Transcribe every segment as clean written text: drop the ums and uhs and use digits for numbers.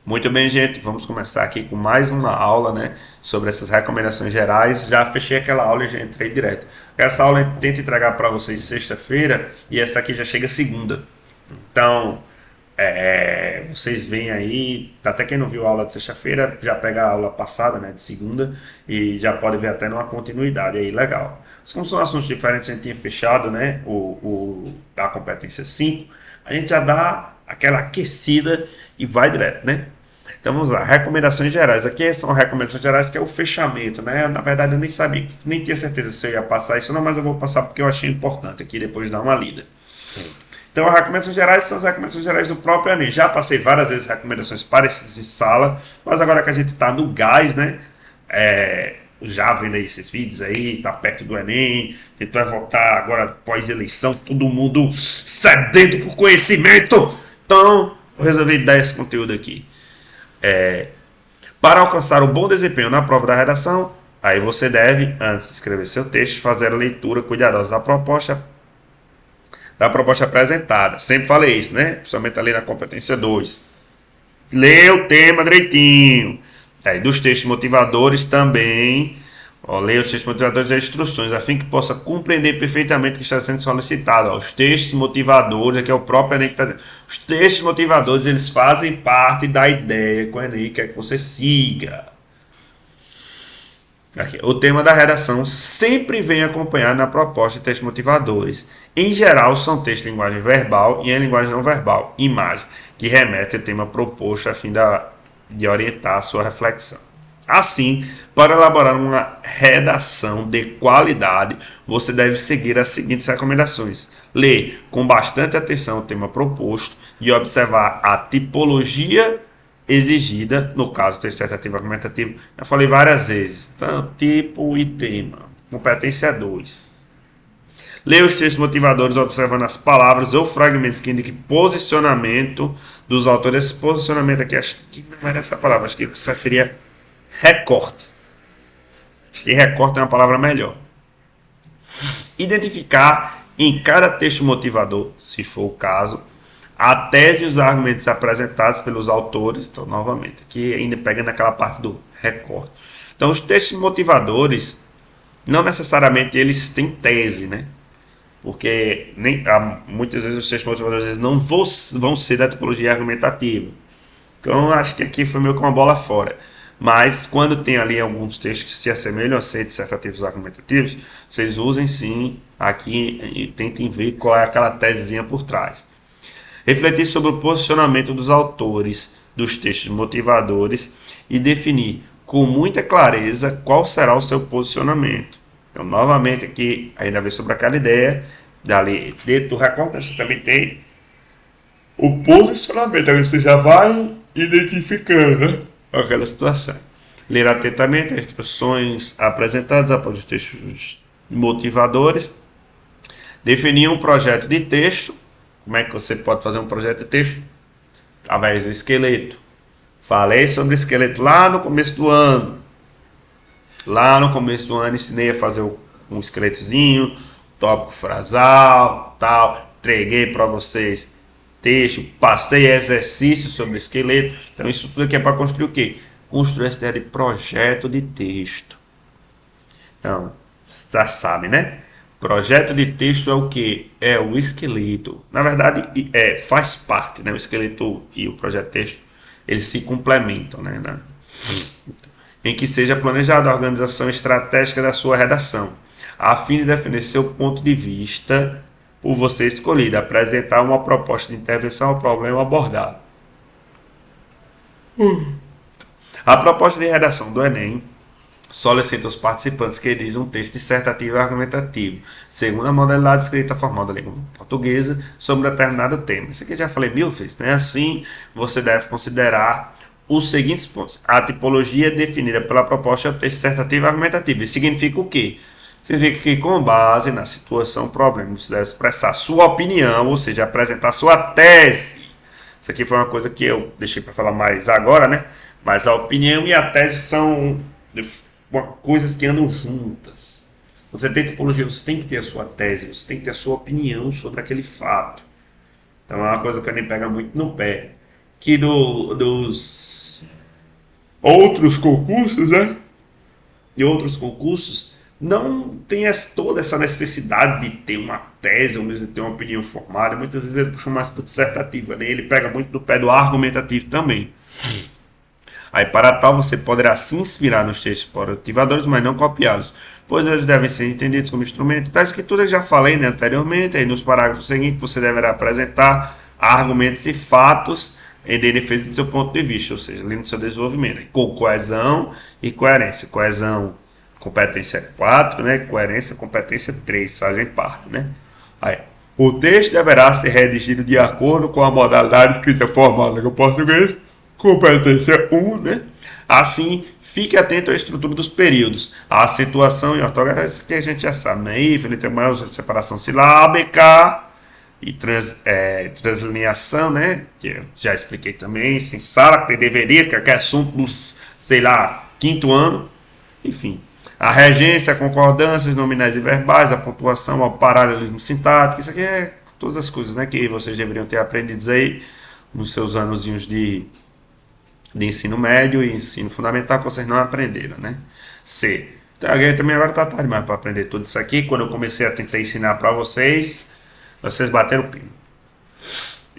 Muito bem, gente, vamos começar aqui com mais uma aula, né, sobre essas recomendações gerais. Já fechei aquela aula e já entrei direto. Essa aula eu tento entregar para vocês sexta-feira e essa aqui já chega segunda. Então, vocês veem aí, até quem não viu a aula de sexta-feira, já pega a aula passada, né, de segunda, e já pode ver até numa continuidade aí, legal. Como são assuntos diferentes, a gente tinha fechado, né, a competência 5, a gente já dá aquela aquecida e vai direto, né? Então vamos lá, recomendações gerais. Aqui são recomendações gerais que é o fechamento, né? Na verdade eu nem sabia, nem tinha certeza se eu ia passar isso ou não, mas eu vou passar porque eu achei importante aqui depois de dar uma lida. Então, as recomendações gerais são as recomendações gerais do próprio Enem. Já passei várias vezes recomendações parecidas em sala, mas agora que a gente está no gás, né? Já vendo aí esses vídeos aí, tá perto do Enem, a gente vai voltar agora pós-eleição, todo mundo sedento por conhecimento. Então, eu resolvi dar esse conteúdo aqui. Para alcançar um bom desempenho na prova da redação, aí você deve, antes de escrever seu texto, fazer a leitura cuidadosa da proposta apresentada. Sempre falei isso, né? Principalmente ali na competência 2. Lê o tema direitinho. Aí, dos textos motivadores também. Leia os textos motivadores das instruções, a fim que possa compreender perfeitamente o que está sendo solicitado. Os textos motivadores, aqui é o próprio Enem que está dizendo. Os textos motivadores, eles fazem parte da ideia que o Enem quer que você siga. Aqui, o tema da redação sempre vem acompanhado na proposta de textos motivadores. Em geral, são textos em linguagem verbal e em linguagem não verbal, imagem, que remete ao tema proposto a fim de orientar a sua reflexão. Assim, para elaborar uma redação de qualidade, você deve seguir as seguintes recomendações. Ler com bastante atenção o tema proposto e observar a tipologia exigida, no caso, texto dissertativo argumentativo. Já falei várias vezes, então, tipo e tema. Competência 2. Leia os textos motivadores observando as palavras ou fragmentos que indiquem posicionamento dos autores. Esse posicionamento aqui, acho que não era essa palavra, acho que isso seria recorte. Acho que recorte é uma palavra melhor. Identificar em cada texto motivador, se for o caso, a tese e os argumentos apresentados pelos autores. Então, novamente, aqui ainda pegando aquela parte do recorte. Então, os textos motivadores, não necessariamente eles têm tese, né? Porque muitas vezes os textos motivadores eles não vão ser da tipologia argumentativa. Então, acho que aqui foi meio que uma bola fora. Mas, quando tem ali alguns textos que se assemelham a ser dissertativos argumentativos, vocês usem sim aqui e tentem ver qual é aquela tesezinha por trás. Refletir sobre o posicionamento dos autores dos textos motivadores e definir com muita clareza qual será o seu posicionamento. Então, novamente, aqui ainda vem sobre aquela ideia, dali, dentro do recorte, você também tem o posicionamento, aí você já vai identificando, né, aquela situação. Ler atentamente as instruções apresentadas após os textos motivadores. Definir um projeto de texto. Como é que você pode fazer um projeto de texto? Através do esqueleto. Falei sobre esqueleto lá no começo do ano. Lá no começo do ano ensinei a fazer um esqueletozinho, tópico frasal, tal. Entreguei para vocês texto, passei exercício sobre esqueleto. Então isso tudo aqui é para construir o quê? Construir essa ideia de projeto de texto. Então, já sabe, né? Projeto de texto é o que? É o esqueleto. Na verdade, faz parte, né? O esqueleto e o projeto de texto, eles se complementam, né? Em que seja planejada a organização estratégica da sua redação, a fim de defender seu ponto de vista por você escolhido, apresentar uma proposta de intervenção ao problema abordado. A proposta de redação do Enem solicita aos participantes que redigam um texto dissertativo e argumentativo, segundo a modalidade escrita formal da língua portuguesa, sobre determinado tema. Isso aqui eu já falei mil vezes, né? Assim, você deve considerar os seguintes pontos. A tipologia definida pela proposta é o texto dissertativo e argumentativo. Isso significa o quê? Significa que, com base na situação, problema, você deve expressar sua opinião, ou seja, apresentar sua tese. Isso aqui foi uma coisa que eu deixei para falar mais agora, né? Mas a opinião e a tese são coisas que andam juntas. Quando você tem tipologia, você tem que ter a sua tese, você tem que ter a sua opinião sobre aquele fato. Então é uma coisa que nem pega muito no pé. Que dos outros concursos, né? E outros concursos não tem toda essa necessidade de ter uma tese ou mesmo de ter uma opinião formada. Muitas vezes ele puxa mais para dissertativa, né? Ele pega muito do pé do argumentativo também. Aí, para tal, você poderá se inspirar nos textos motivadores, mas não copiá-los, pois eles devem ser entendidos como instrumento. Tais que tudo eu já falei, né, anteriormente. Aí, nos parágrafos seguintes, você deverá apresentar argumentos e fatos em defesa do seu ponto de vista, ou seja, ali no seu desenvolvimento, com coesão e coerência. Coesão, competência 4, né? Coerência, competência 3, fazem parte, né? Aí, o texto deverá ser redigido de acordo com a modalidade escrita formal no português, competência 1, né? Assim, fique atento à estrutura dos períodos, a acentuação e ortografia, que a gente já sabe, né? Tem mais separação silábica e translineação, né? Que eu já expliquei também, sem sala, que deveria, que é assunto dos, sei lá, quinto ano, enfim. A regência, a concordâncias nominais e verbais, a pontuação, o paralelismo sintático, isso aqui é todas as coisas, né, que vocês deveriam ter aprendido aí nos seus anos de ensino médio e ensino fundamental, que vocês não aprenderam, né? C. Então, também agora tá tarde demais para aprender tudo isso aqui. Quando eu comecei a tentar ensinar para vocês bateram o pino.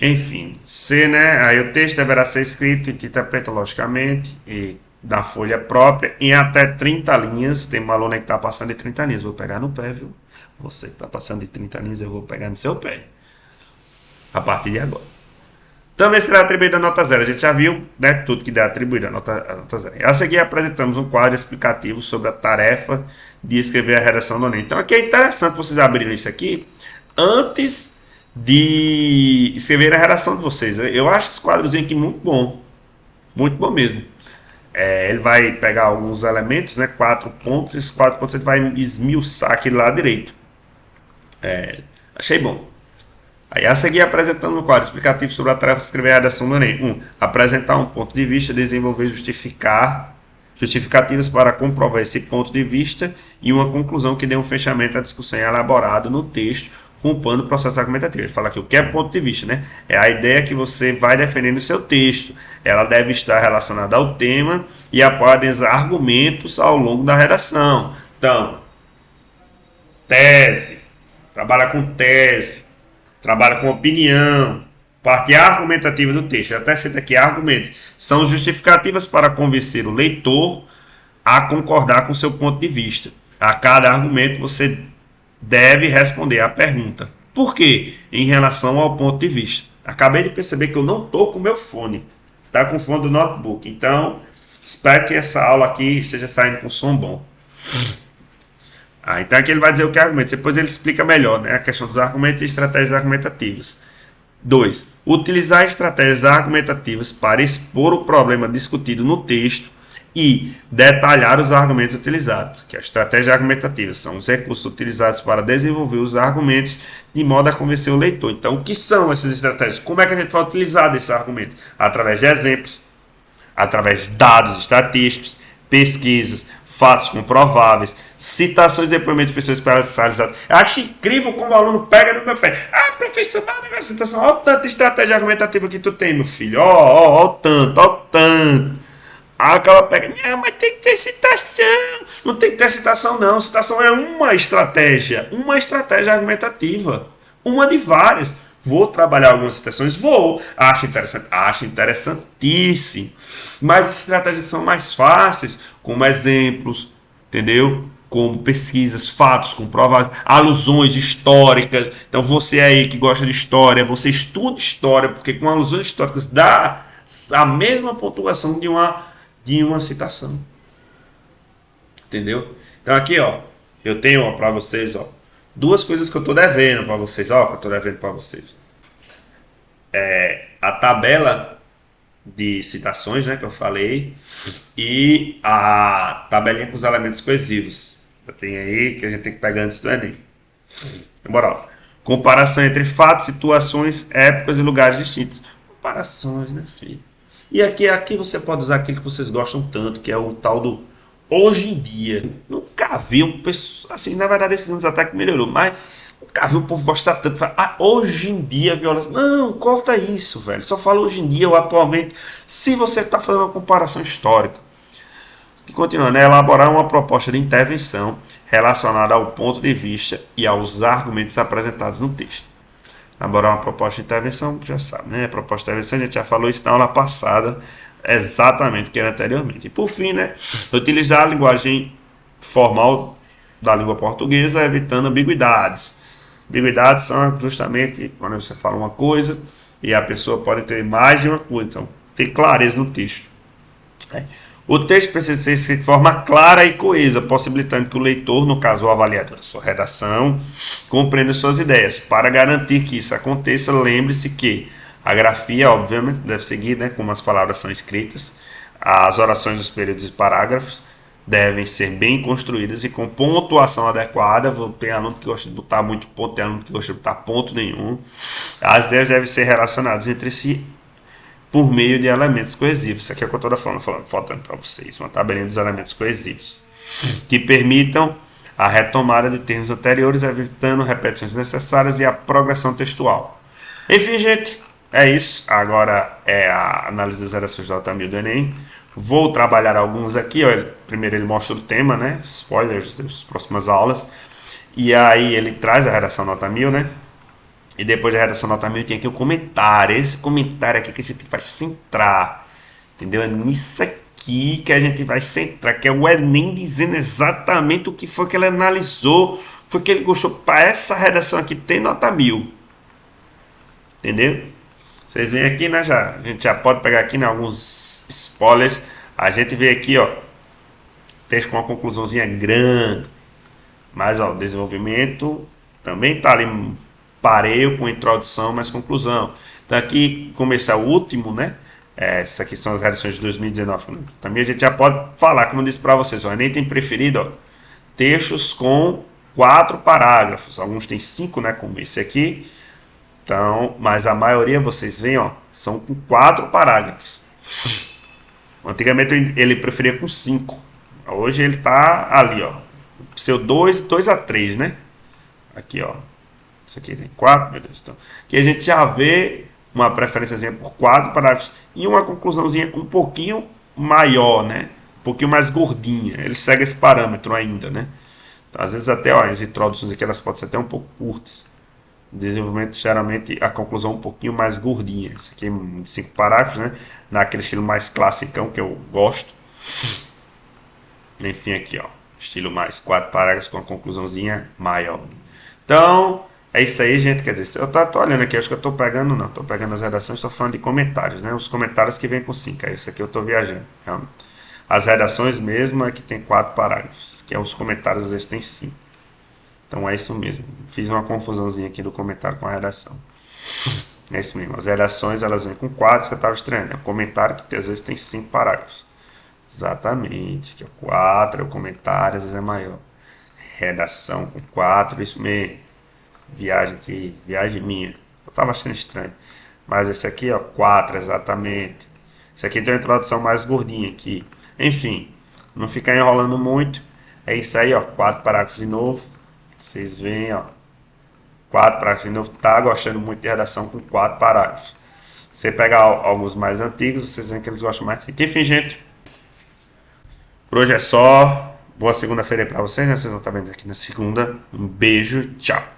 Enfim, C, né? Aí o texto deverá ser escrito em tinta preta, logicamente, e da folha própria, em até 30 linhas. Tem uma aluna que está passando de 30 linhas, vou pegar no pé, viu? Você que está passando de 30 linhas, eu vou pegar no seu pé. A partir de agora. Também será atribuída a nota zero. A gente já viu, né, tudo que dá atribuída a nota zero. A seguir apresentamos um quadro explicativo sobre a tarefa de escrever a redação do Enem. Então aqui é interessante vocês abrirem isso aqui antes de escrever a redação de vocês. Eu acho esse quadrozinho aqui muito bom mesmo. Ele vai pegar alguns elementos, né, 4 pontos, esses 4 pontos ele vai esmiuçar aquele lá direito. Achei bom. Aí a seguir apresentando um quadro explicativo sobre a tarefa de escrever a redação do Enem. 1. Apresentar um ponto de vista, desenvolver justificativas para comprovar esse ponto de vista e uma conclusão que dê um fechamento à discussão elaborada no texto, culpando o processo argumentativo. Ele fala aqui o que é ponto de vista, né? É a ideia que você vai defender no seu texto. Ela deve estar relacionada ao tema e apoiar os argumentos ao longo da redação. Então, tese, trabalha com tese, trabalha com opinião, parte argumentativa do texto. Eu até cito aqui argumentos. São justificativas para convencer o leitor a concordar com seu ponto de vista. A cada argumento você deve responder à pergunta: por quê? Em relação ao ponto de vista. Acabei de perceber que eu não estou com o meu fone. Está com o fone do notebook. Então, espero que essa aula aqui esteja saindo com som bom. Então aqui ele vai dizer o que é argumento. Depois ele explica melhor, né, a questão dos argumentos e estratégias argumentativas. 2. Utilizar estratégias argumentativas para expor o problema discutido no texto e detalhar os argumentos utilizados. Que as estratégias argumentativas são os recursos utilizados para desenvolver os argumentos de modo a convencer o leitor. Então, o que são essas estratégias? Como é que a gente vai utilizar desses argumentos? Através de exemplos, através de dados estatísticos, pesquisas, fatos comprováveis, citações de depoimentos de pessoas especializadas. Eu acho incrível como o aluno pega no meu pé. Professor, dá um negócio de citação. Olha o tanto de estratégia argumentativa que tu tem, meu filho. Olha o tanto. Aquela pega, não, mas tem que ter citação. Não tem que ter citação, não. Citação é uma estratégia argumentativa. Uma de várias. Vou trabalhar algumas citações? Vou. Acho interessante? Acho interessantíssimo. Mas as estratégias são mais fáceis, como exemplos, entendeu? Como pesquisas, fatos comprovados, alusões históricas. Então você aí que gosta de história, você estuda história, porque com alusões históricas dá a mesma pontuação de uma citação. Entendeu? Então aqui, ó, eu tenho para vocês, ó, duas coisas que eu estou devendo para vocês, a tabela de citações, né, que eu falei, e a tabelinha com os elementos coesivos. Eu tenho aí que a gente tem que pegar antes do Enem. Bora lá. Comparação entre fatos, situações, épocas e lugares distintos. Comparações, né, filho? E aqui você pode usar aquilo que vocês gostam tanto, que é o tal do hoje em dia. Nunca vi um pessoal, assim, na verdade esses anos até que melhorou, mas nunca vi o povo gostar tanto. Hoje em dia violência. Não, corta isso, velho. Só fala hoje em dia ou atualmente. Se você está fazendo uma comparação histórica, E continuando, elaborar uma proposta de intervenção relacionada ao ponto de vista e aos argumentos apresentados no texto. Elaborar uma proposta de intervenção, já sabe, né? A proposta de intervenção, a gente já falou isso na aula passada, exatamente o que era anteriormente. E por fim, né? Utilizar a linguagem formal da língua portuguesa, evitando ambiguidades. Ambiguidades são justamente quando você fala uma coisa e a pessoa pode ter mais de uma coisa, então ter clareza no texto. O texto precisa ser escrito de forma clara e coesa, possibilitando que o leitor, no caso o avaliador da sua redação, compreenda suas ideias. Para garantir que isso aconteça, lembre-se que a grafia, obviamente, deve seguir, né, como as palavras são escritas. As orações dos períodos e parágrafos devem ser bem construídas e com pontuação adequada. Tem aluno que gosta de botar muito ponto, tem aluno que gosta de botar ponto nenhum. As ideias devem ser relacionadas entre si por meio de elementos coesivos. Isso aqui é o que eu estou falando para vocês. Uma tabelinha dos elementos coesivos que permitam a retomada de termos anteriores, evitando repetições necessárias e a progressão textual. Enfim, gente, é isso. Agora é a análise das redações da nota 1000 do Enem. Vou trabalhar alguns aqui. Ó. Primeiro ele mostra o tema, né? Spoilers das próximas aulas. E aí ele traz a redação nota 1000, né? E depois da redação nota 1000 tem aqui o comentário. Esse comentário aqui que a gente vai centrar. Entendeu? É nisso aqui que a gente vai centrar. Que é o Enem dizendo exatamente o que foi que ele analisou. Foi que ele gostou. Para essa redação aqui tem nota 1000. Entendeu? Vocês veem aqui, né? A gente já pode pegar aqui, né, alguns spoilers. A gente vê aqui, ó. Texto com uma conclusãozinha grande. Mas, ó, desenvolvimento também tá ali. Pareio com introdução, mais conclusão. Então aqui começa o último, né? Essas aqui são as redações de 2019. Né? Também a gente já pode falar, como eu disse para vocês, o Enem tem preferido, ó, textos com 4 parágrafos. Alguns tem 5, né? Como esse aqui. Então, mas a maioria, vocês veem, ó, são com 4 parágrafos. Antigamente ele preferia com 5. Hoje ele tá ali, ó. Seu 2 a 3, né? Aqui, ó. Isso aqui tem 4, meu Deus. Então, aqui a gente já vê uma preferênciazinha por 4 parágrafos e uma conclusãozinha um pouquinho maior, né? Um pouquinho mais gordinha. Ele segue esse parâmetro ainda, né? Então, às vezes até, ó, as introduções aqui elas podem ser até um pouco curtas. Desenvolvimento, geralmente, a conclusão um pouquinho mais gordinha. Isso aqui de 5 parágrafos, né? Naquele estilo mais classicão que eu gosto. Enfim, aqui, ó. Estilo mais 4 parágrafos com a conclusãozinha maior. Então, é isso aí, gente. Quer dizer, eu tô olhando aqui, acho que eu tô pegando, não. Tô pegando as redações, tô falando de comentários, né? Os comentários que vêm com 5. É isso aqui eu tô viajando, realmente. As redações mesmo é que tem 4 parágrafos. Que é os comentários, às vezes tem 5. Então é isso mesmo. Fiz uma confusãozinha aqui do comentário com a redação. É isso mesmo. As redações elas vêm com 4, que eu estava estranhando. É o comentário que às vezes tem 5 parágrafos. Exatamente. Que é 4, é o comentário, às vezes é maior. Redação com 4, isso mesmo. Viagem aqui, viagem minha. Eu estava achando estranho. Mas esse aqui, ó, 4, exatamente. Esse aqui tem uma introdução mais gordinha aqui. Enfim, não ficar enrolando muito. É isso aí, ó. 4 parágrafos de novo. Vocês veem, ó, 4 parágrafos de novo. Tá gostando muito de redação com 4 parágrafos. Você pegar alguns mais antigos, vocês veem que eles gostam mais de 5. Enfim, gente, por hoje é só. Boa segunda-feira aí pra vocês, né? Vocês vão estar vendo aqui na segunda. Um beijo, tchau.